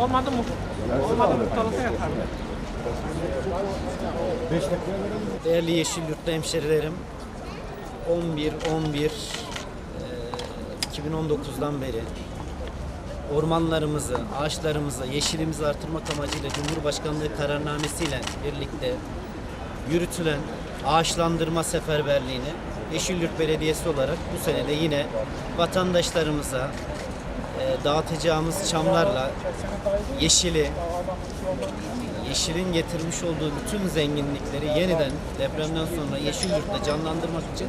Olmadı mı? Olmadı mı? Muhtarlıkta yaparım. Değerli Yeşilyurt'ta hemşerilerim, 2019'dan beri ormanlarımızı, ağaçlarımızı, yeşilimizi artırmak amacıyla Cumhurbaşkanlığı kararnamesiyle birlikte yürütülen ağaçlandırma seferberliğini Yeşilyurt Belediyesi olarak bu sene de yine vatandaşlarımıza dağıtacağımız çamlarla yeşilin getirmiş olduğu bütün zenginlikleri yeniden depremden sonra Yeşilyurt'ta canlandırmak için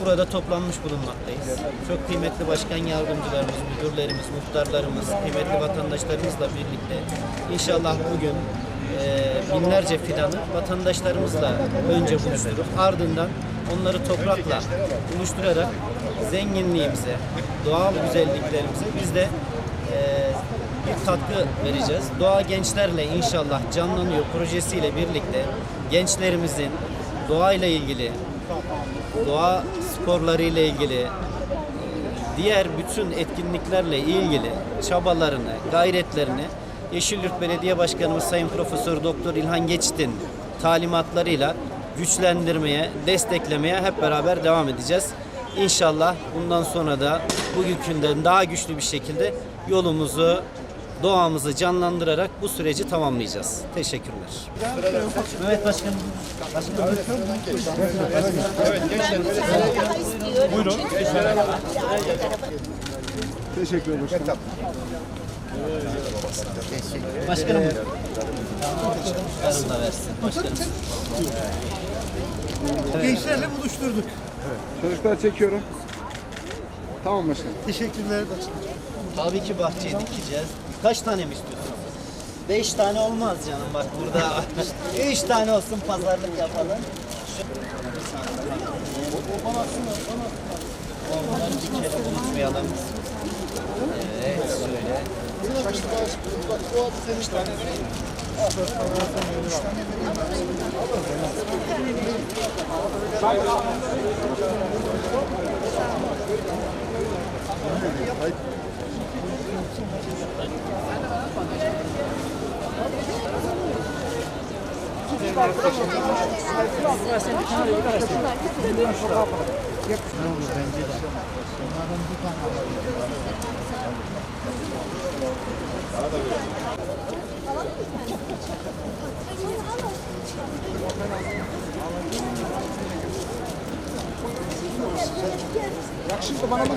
burada toplanmış bulunmaktayız. Çok kıymetli başkan yardımcılarımız, müdürlerimiz, muhtarlarımız, kıymetli vatandaşlarımızla birlikte inşallah bugün binlerce fidanı vatandaşlarımızla önce buluşturup ardından onları toprakla buluşturarak zenginliğimize, doğal güzelliklerimize biz de bir katkı vereceğiz. Doğa Gençlerle inşallah canlanıyor projesiyle birlikte gençlerimizin doğayla ilgili, doğa sporları ile ilgili, diğer bütün etkinliklerle ilgili çabalarını, gayretlerini Yeşilyurt Belediye Başkanımız Sayın Profesör Doktor İlhan Geçit'in talimatlarıyla güçlendirmeye, desteklemeye hep beraber devam edeceğiz. İnşallah bundan sonra da bugünkünden daha güçlü bir şekilde yolumuzu, doğamızı canlandırarak bu süreci tamamlayacağız. Teşekkürler. Evet başkanım. Buyurun. Teşekkür ederim başkanım. Başkanım. Başkanım da versin. Başkanım. Gençlerle buluşturduk. Çocuklar çekiyorum. Tamam başkanım. Teşekkürler başkanım. Tabii ki bahçeye dikeceğiz. Kaç tane mi istiyorsunuz? 5 tane olmaz canım bak burada. 3 tane olsun pazarlık yapalım. Onları bir kere unutmayalım. Evet şöyle. Yakışıklı bana bak.